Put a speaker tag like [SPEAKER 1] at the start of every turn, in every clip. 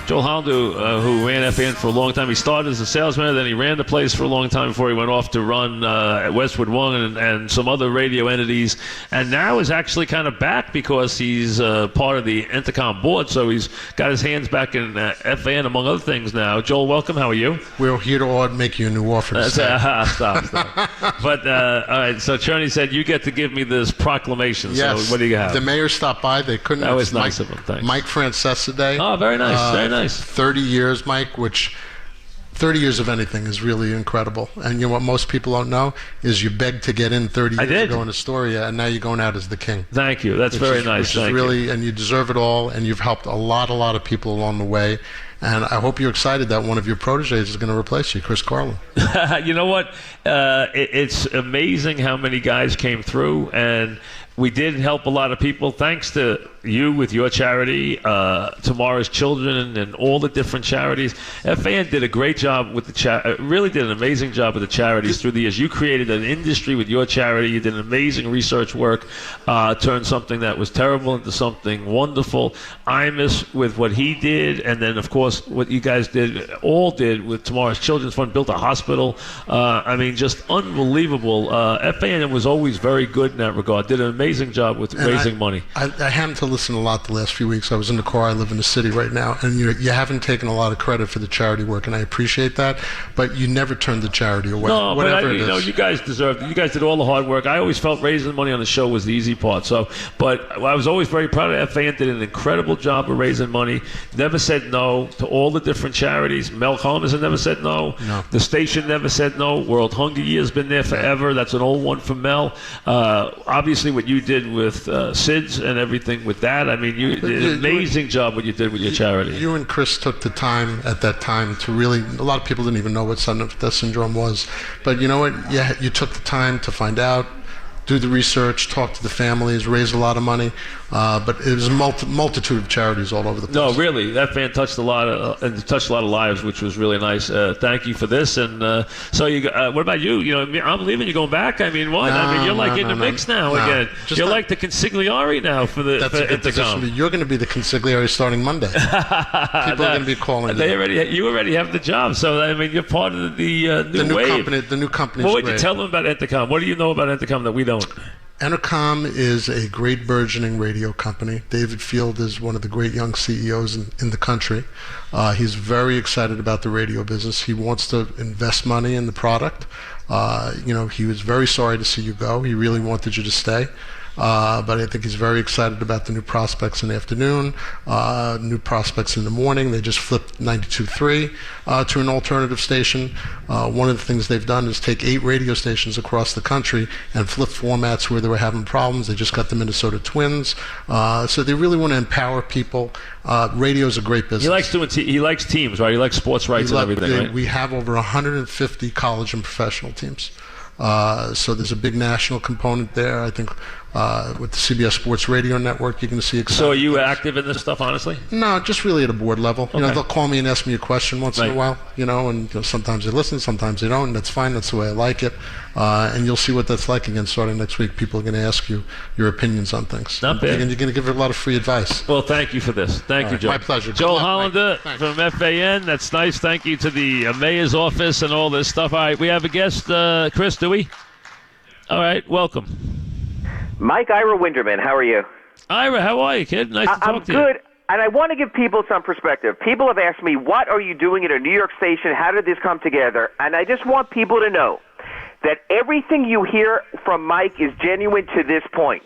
[SPEAKER 1] Joel Hollander, who ran FAN for a long time. He started as a salesman, then he ran the place for a long time before he went off to run Westwood One and some other radio entities. And now is actually kind of back because he's part of the Entercom board, so he's got his hands back in FAN, among other things now. Joel, welcome. How are you?
[SPEAKER 2] We're here to make you a new offer.
[SPEAKER 1] Stop. But, all right, so Cherney said you get to give me this proclamation.
[SPEAKER 2] Yes.
[SPEAKER 1] So what do you have?
[SPEAKER 2] The mayor stopped by. They couldn't.
[SPEAKER 1] That was nice of him. Thanks.
[SPEAKER 2] Mike Francesa-Joel.
[SPEAKER 1] Oh, very nice. Very nice.
[SPEAKER 2] 30 years, Mike, which 30 years of anything is really incredible. And you know what most people don't know is you begged to get in 30 years ago in Astoria, and now you're going out as the king.
[SPEAKER 1] Thank you. That's very nice.
[SPEAKER 2] Which is really, and you deserve it all, and you've helped a lot of people along the way. And I hope you're excited that one of your proteges is going to replace you, Chris Carlin.
[SPEAKER 1] You know what? It's amazing how many guys came through, and we did help a lot of people. Thanks to you with your charity, Tomorrow's Children, and all the different charities. FAN did a great job with the really did an amazing job with the charities through the years. You created an industry with your charity. You did an amazing research work, turned something that was terrible into something wonderful. Imus with what he did, and then of course what you guys all did with Tomorrow's Children's Fund, built a hospital. I mean, just unbelievable. FAN was always very good in that regard. Did an amazing job with raising money.
[SPEAKER 2] I haven't listened a lot the last few weeks. I was in the car. I live in the city right now, and you haven't taken a lot of credit for the charity work, and I appreciate that. But you never turned the charity away.
[SPEAKER 1] No, but you guys deserved it. You guys did all the hard work. I always felt raising money on the show was the easy part. But I was always very proud of FAN. Did an incredible job of raising money. Never said no to all the different charities. Mel Collins has never said no. The station never said no. World Hunger Year's been there forever. That's an old one from Mel. Obviously, what you did with SIDS and everything with that. I mean, you did an amazing job what you did with your charity.
[SPEAKER 2] You and Chris took the time at that time to really, a lot of people didn't even know what sudden death syndrome was. But you know what? Yeah, you took the time to find out, do the research, talk to the families, raise a lot of money. But it was a multitude of charities all over the place.
[SPEAKER 1] No, really, that fan touched a lot of lives, which was really nice. Thank you for this. And so, what about you? You know, I'm leaving. You going back? I mean, what? I mean, you're in the mix now again. You're like the consigliere now for the Entercom.
[SPEAKER 2] You're going to be the consigliere starting Monday. People are going to be calling you.
[SPEAKER 1] You already have the job. So I mean, you're part of the new wave.
[SPEAKER 2] The new company.
[SPEAKER 1] What would you tell them about Entercom? What do you know about Entercom that we don't?
[SPEAKER 2] Entercom is a great burgeoning radio company. David Field is one of the great young CEOs in the country. He's very excited about the radio business. He wants to invest money in the product. He was very sorry to see you go. He really wanted you to stay. But I think he's very excited about the new prospects in the afternoon, new prospects in the morning. They just flipped 92.3 to an alternative station. One of the things they've done is take 8 radio stations across the country and flip formats where they were having problems. They just got the Minnesota Twins. So they really want to empower people. Radio's a great business.
[SPEAKER 1] He likes teams, right? He likes sports rights and everything, right?
[SPEAKER 2] We have over 150 college and professional teams. So there's a big national component there. I think with the CBS Sports Radio Network, you're going to see exciting
[SPEAKER 1] So are you
[SPEAKER 2] things.
[SPEAKER 1] active in this stuff, honestly?
[SPEAKER 2] No, just really at a board level.
[SPEAKER 1] Okay.
[SPEAKER 2] They'll call me and ask me a question once in a while, and sometimes they listen, sometimes they don't, and that's fine. That's the way I like it. And you'll see what that's like again starting next week. People are going to ask you your opinions on things.
[SPEAKER 1] Not bad.
[SPEAKER 2] And you're going to give a lot of free advice.
[SPEAKER 1] Well, thank you for this. Thank you, Joe.
[SPEAKER 2] My pleasure.
[SPEAKER 1] Joel Hollander from FAN. That's nice. Thank you to the mayor's office and all this stuff. All right, we have a guest, Chris, do we? All right, welcome.
[SPEAKER 3] Mike Ira Winderman, how are you?
[SPEAKER 1] Ira, how are you, kid? Nice to talk to you.
[SPEAKER 3] I'm good, and I want to give people some perspective. People have asked me, what are you doing at a New York station? How did this come together? And I just want people to know that everything you hear from Mike is genuine to this point.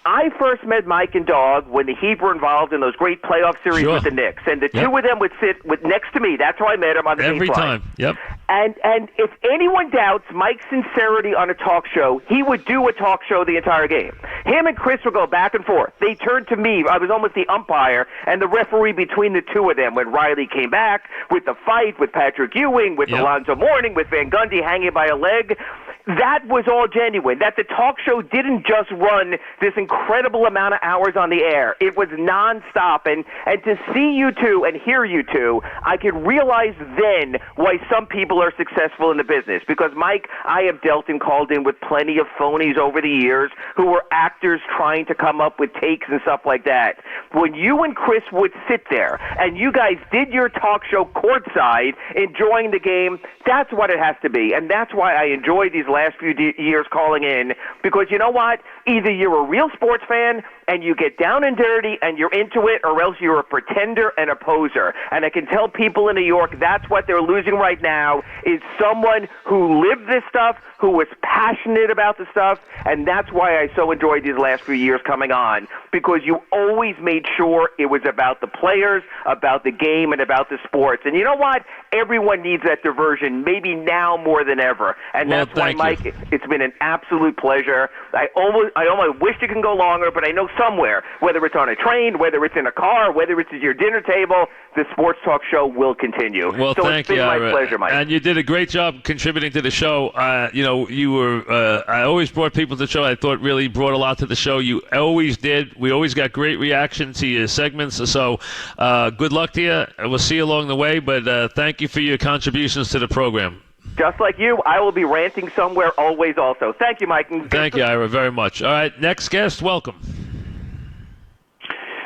[SPEAKER 3] I first met Mike and Dog when the Heat were involved in those great playoff series with the Knicks, and the two of them would sit next to me. That's how I met him on the
[SPEAKER 1] every time. Yep.
[SPEAKER 3] And if anyone doubts Mike's sincerity on a talk show, he would do a talk show the entire game. Him and Chris would go back and forth. They turned to me. I was almost the umpire and the referee between the two of them when Riley came back with the fight with Patrick Ewing, with Alonzo Mourning, with Van Gundy hanging by a leg. That was all genuine. That the talk show didn't just run this incredible amount of hours on the air. It was nonstop. And to see you two and hear you two, I could realize then why some people are successful in the business. Because, Mike, I have dealt and called in with plenty of phonies over the years who were actors trying to come up with takes and stuff like that. When you and Chris would sit there and you guys did your talk show courtside, enjoying the game, that's what it has to be. And that's why I enjoyed these last few years calling in, because you know what? Either you're a real sports fan and you get down and dirty and you're into it, or else you're a pretender and a poser. And I can tell people in New York that's what they're losing right now, is someone who lived this stuff, who was passionate about the stuff, and that's why I so enjoyed these last few years coming on, because you always made sure it was about the players, about the game, and about the sports. And you know what? Everyone needs that diversion, maybe now more than ever. And that's why, Mike, it's been an absolute pleasure. I almost wish it can go longer, but I know somewhere, whether it's on a train, whether it's in a car, whether it's at your dinner table, the Sports Talk Show will continue.
[SPEAKER 1] Well,
[SPEAKER 3] so
[SPEAKER 1] thank
[SPEAKER 3] it's been
[SPEAKER 1] you,
[SPEAKER 3] my pleasure, Mike.
[SPEAKER 1] And you did a great job contributing to the show. You were. I always brought people to the show. I thought really brought a lot to the show. You always did. We always got great reaction to your segments. So, good luck to you. We'll see you along the way. But thank you for your contributions to the program.
[SPEAKER 3] Just like you, I will be ranting somewhere always also. Thank you, Mike.
[SPEAKER 1] Thank you, Ira, very much. All right, next guest, welcome.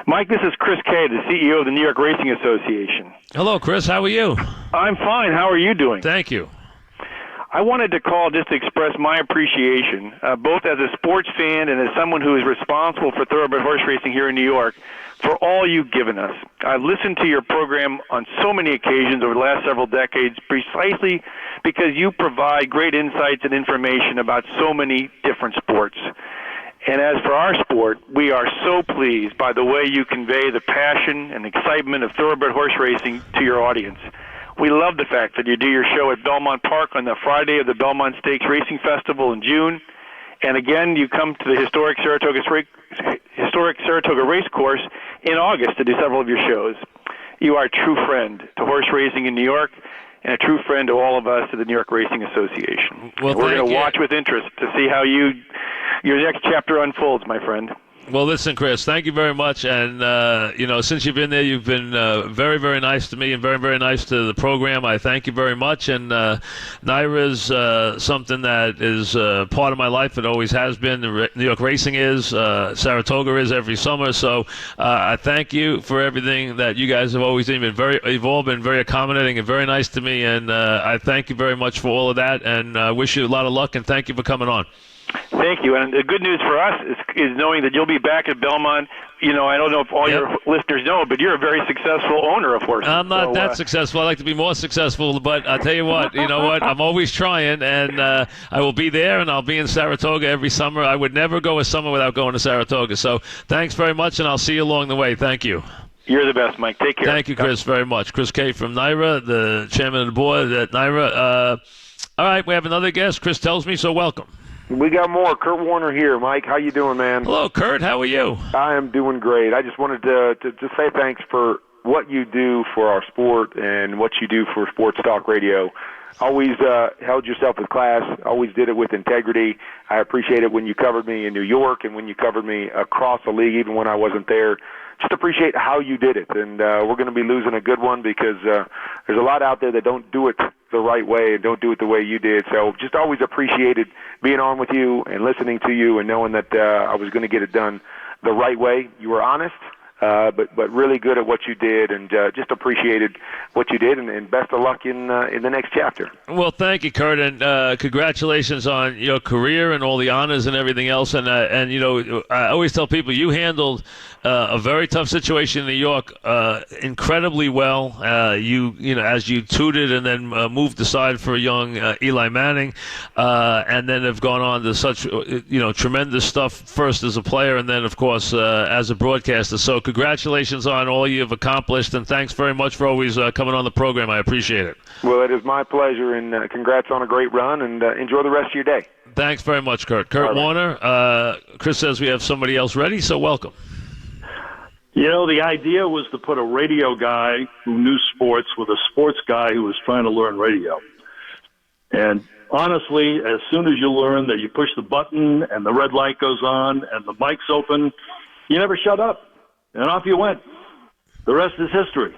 [SPEAKER 4] Mike, this is Chris Kay, the CEO of the New York Racing Association.
[SPEAKER 1] Hello, Chris. How are you?
[SPEAKER 4] I'm fine. How are you doing?
[SPEAKER 1] Thank you.
[SPEAKER 4] I wanted to call just to express my appreciation, both as a sports fan and as someone who is responsible for thoroughbred horse racing here in New York, for all you've given us. I've listened to your program on so many occasions over the last several decades, precisely because you provide great insights and information about so many different sports. And as for our sport, we are so pleased by the way you convey the passion and excitement of thoroughbred horse racing to your audience. We love the fact that you do your show at Belmont Park on the Friday of the Belmont Stakes Racing Festival in June. And again, you come to the historic Saratoga Race Course in August to do several of your shows. You are a true friend to horse racing in New York and a true friend to all of us at the New York Racing Association.
[SPEAKER 1] Well,
[SPEAKER 4] we're going to watch with interest to see how your next chapter unfolds, my friend.
[SPEAKER 1] Well, listen, Chris, thank you very much. And, since you've been there, you've been very, very nice to me and very, very nice to the program. I thank you very much. And NYRA's something that is part of my life. It always has been. New York Racing is. Saratoga is every summer. So I thank you for everything that you guys have always done. You've all been very accommodating and very nice to me. And I thank you very much for all of that. And I wish you a lot of luck. And thank you for coming on.
[SPEAKER 4] Thank you. And the good news for us is knowing that you'll be back at Belmont. I don't know if all your listeners know, but you're a very successful owner of horses.
[SPEAKER 1] I'm not that successful. I'd like to be more successful, but I'll tell you what, I'm always trying, and I will be there, and I'll be in Saratoga every summer. I would never go a summer without going to Saratoga. So thanks very much, and I'll see you along the way. Thank you.
[SPEAKER 4] You're the best, Mike. Take care.
[SPEAKER 1] Thank you, Chris, very much. Chris Kay from NYRA, the chairman of the board at NYRA. All right, we have another guest. Chris tells me, so welcome.
[SPEAKER 5] We got more. Kurt Warner here. Mike, how you doing, man?
[SPEAKER 1] Hello, Kurt. How are you?
[SPEAKER 5] I am doing great. I just wanted to say thanks for what you do for our sport and what you do for Sports Talk Radio. Always held yourself with class. Always did it with integrity. I appreciate it when you covered me in New York and when you covered me across the league, even when I wasn't there. Just appreciate how you did it. And we're going to be losing a good one because there's a lot out there that don't do it the right way and don't do it the way you did. So just always appreciated being on with you and listening to you and knowing that I was going to get it done the right way. You were honest, but really good at what you did, and just appreciated what you did, and best of luck in the next chapter.
[SPEAKER 1] Well, thank you, Kurt, and congratulations on your career and all the honors and everything else. And I always tell people you handled a very tough situation in New York incredibly well. As you tutored and then moved aside for a young Eli Manning, and then have gone on to such tremendous stuff. First as a player, and then of course as a broadcaster. So congratulations on all you've accomplished, and thanks very much for always coming on the program. I appreciate it.
[SPEAKER 5] Well, it is my pleasure, and congrats on a great run, and enjoy the rest of your day.
[SPEAKER 1] Thanks very much, Kurt. Kurt Warner. Chris says we have somebody else ready, so welcome.
[SPEAKER 6] The idea was to put a radio guy who knew sports with a sports guy who was trying to learn radio. And honestly, as soon as you learn that you push the button and the red light goes on and the mic's open, you never shut up. And off you went. The rest is history.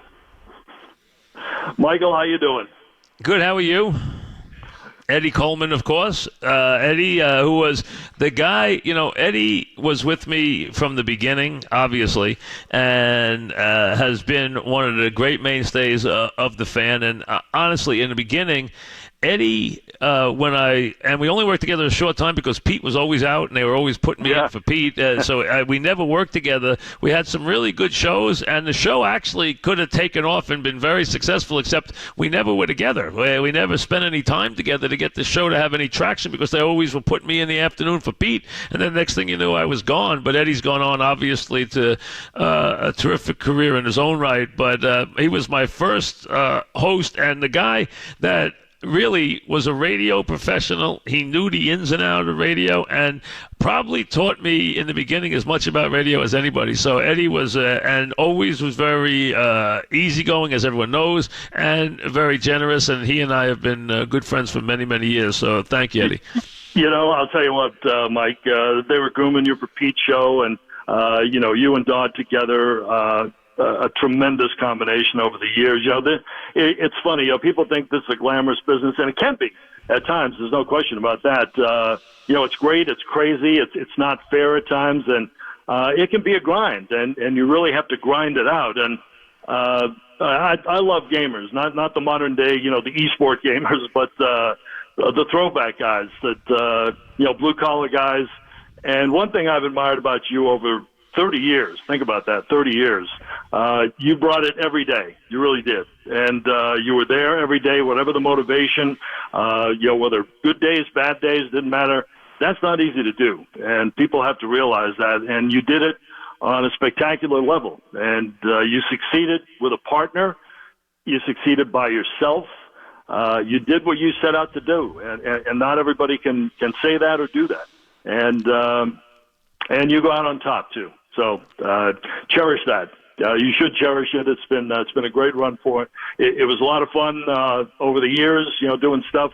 [SPEAKER 6] Michael, how you doing?
[SPEAKER 1] Good. How are you? Eddie Coleman, of course. Eddie, who was the guy, Eddie was with me from the beginning, obviously, and has been one of the great mainstays of the fan. And honestly, in the beginning, Eddie, we only worked together a short time because Pete was always out, and they were always putting me in for Pete. So we never worked together. We had some really good shows, and the show actually could have taken off and been very successful, except we never were together. We never spent any time together to get the show to have any traction because they always were putting me in the afternoon for Pete, and then next thing you knew, I was gone. But Eddie's gone on, obviously, to a terrific career in his own right. But he was my first host, and the guy that really was a radio professional. He knew the ins and outs of radio and probably taught me in the beginning as much about radio as anybody. So Eddie was, and always was very easygoing, as everyone knows, and very generous. And he and I have been good friends for many, many years. So thank you, Eddie.
[SPEAKER 6] I'll tell you what, Mike, they were grooming you for Pete's show, and, you and Dodd together, a tremendous combination over the years. It's funny. People think this is a glamorous business, and it can be at times. There's no question about that. It's great. It's crazy. It's not fair at times, and it can be a grind, and you really have to grind it out. And I love gamers, not the modern day, the e-sport gamers, but the throwback guys, that blue collar guys. And one thing I've admired about you over 30 years. Think about that, 30 years. You brought it every day. You really did. And you were there every day, whatever the motivation, whether good days, bad days, didn't matter. That's not easy to do. And people have to realize that. And you did it on a spectacular level. And you succeeded with a partner. You succeeded by yourself. You did what you set out to do. And not everybody can say that or do that. And you go out on top, too. So cherish that. You should cherish it. It's been a great run for it. It was a lot of fun over the years, doing stuff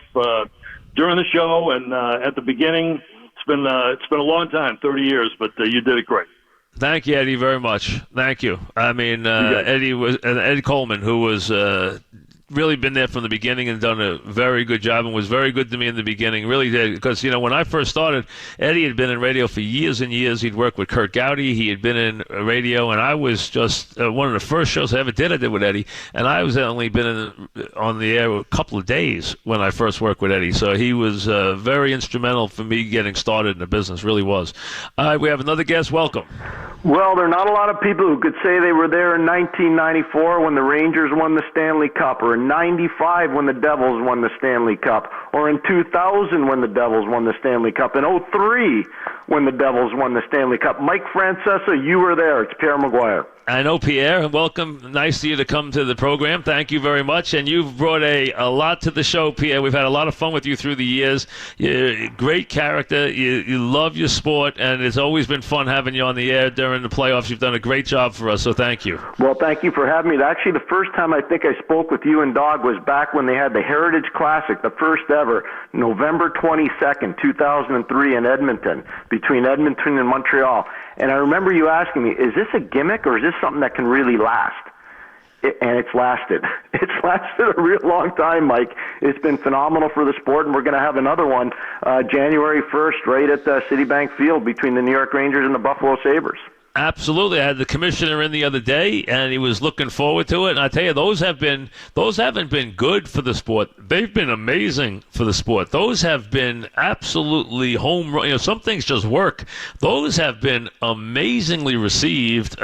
[SPEAKER 6] during the show and at the beginning. It's been a long time, 30 years, but you did it great.
[SPEAKER 1] Thank you, Eddie, very much. Thank you. I mean, Eddie Coleman, who was really been there from the beginning and done a very good job and was very good to me in the beginning. Really did. Because, when I first started, Eddie had been in radio for years and years. He'd worked with Kurt Gowdy. He had been in radio, and I was just one of the first shows I did with Eddie. And I was only been on the air a couple of days when I first worked with Eddie. So he was very instrumental for me getting started in the business, really was. All right, we have another guest. Welcome.
[SPEAKER 7] Well, there are not a lot of people who could say they were there in 1994 when the Rangers won the Stanley Cup, or in 95 when the Devils won the Stanley Cup, or in 2000 when the Devils won the Stanley Cup, in 03 when the Devils won the Stanley Cup. Mike Francesa, you were there. It's Pierre McGuire.
[SPEAKER 1] I know, Pierre. Welcome. Nice of you to come to the program. Thank you very much. And you've brought a lot to the show, Pierre. We've had a lot of fun with you through the years. You're a great character. You love your sport, and it's always been fun having you on the air during the playoffs. You've done a great job for us, so thank you.
[SPEAKER 7] Well, thank you for having me. Actually, the first time I think I spoke with you and Dog was back when they had the Heritage Classic, the first ever, November 22nd, 2003 in Edmonton, between Edmonton and Montreal. And I remember you asking me, is this a gimmick or is this something that can really last? And it's lasted. It's lasted a real long time, Mike. It's been phenomenal for the sport, and we're going to have another one January 1st right at Citibank Field between the New York Rangers and the Buffalo Sabres.
[SPEAKER 1] Absolutely. I had the commissioner in the other day, and he was looking forward to it. And I tell you, those haven't been good for the sport. They've been amazing for the sport. Those have been absolutely home run. Some things just work. Those have been amazingly received.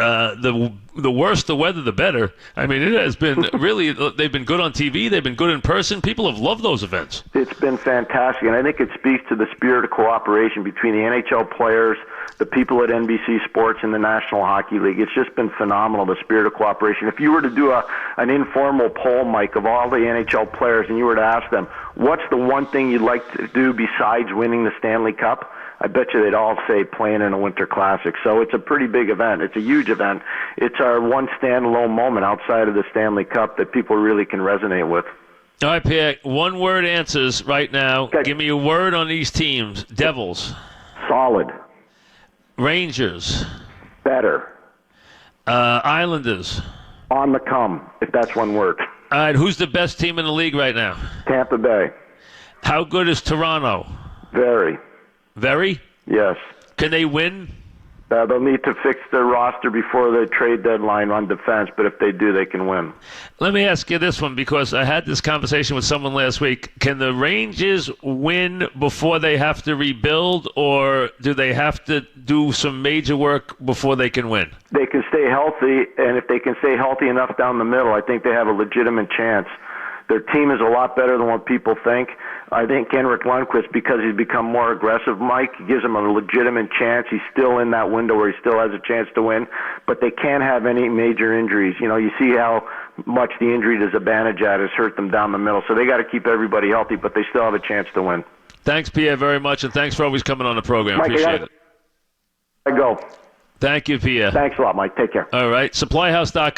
[SPEAKER 1] The worse the weather, the better. I mean, it has been really, they've been good on TV. They've been good in person. People have loved those events.
[SPEAKER 7] It's been fantastic, and I think it speaks to the spirit of cooperation between the NHL players, the people at NBC Sports, and the National Hockey League. It's just been phenomenal, the spirit of cooperation. If you were to do an informal poll, Mike, of all the NHL players, and you were to ask them, what's the one thing you'd like to do besides winning the Stanley Cup? I bet you they'd all say playing in a Winter Classic. So it's a pretty big event. It's a huge event. It's our one standalone moment outside of the Stanley Cup that people really can resonate with.
[SPEAKER 1] All right, Pierre, one-word answers right now.
[SPEAKER 7] Okay.
[SPEAKER 1] Give me a word on these teams. Devils.
[SPEAKER 7] Solid.
[SPEAKER 1] Rangers.
[SPEAKER 7] Better.
[SPEAKER 1] Islanders.
[SPEAKER 7] On the come, if that's one word.
[SPEAKER 1] All right, who's the best team in the league right now?
[SPEAKER 7] Tampa Bay.
[SPEAKER 1] How good is Toronto?
[SPEAKER 7] Very.
[SPEAKER 1] Very?
[SPEAKER 7] Yes.
[SPEAKER 1] Can they win?
[SPEAKER 7] They'll need to fix their roster before the trade deadline on defense, but if they do, they can win.
[SPEAKER 1] Let me ask you this one, because I had this conversation with someone last week. Can the Rangers win before they have to rebuild, or do they have to do some major work before they can win?
[SPEAKER 7] They can stay healthy, and if they can stay healthy enough down the middle, I think they have a legitimate chance. Their team is a lot better than what people think. I think Henrik Lundqvist, because he's become more aggressive, Mike, gives him a legitimate chance. He's still in that window where he still has a chance to win, but they can't have any major injuries. You know, you see how much the injury to Zibanejad has hurt them down the middle, so they got to keep everybody healthy, but they still have a chance to win.
[SPEAKER 1] Thanks, Pierre, very much, and thanks for always coming on the program.
[SPEAKER 7] Mike,
[SPEAKER 1] Appreciate it.
[SPEAKER 7] I go.
[SPEAKER 1] Thank you, Pierre.
[SPEAKER 7] Thanks a lot, Mike. Take care.
[SPEAKER 1] All right, supplyhouse.com.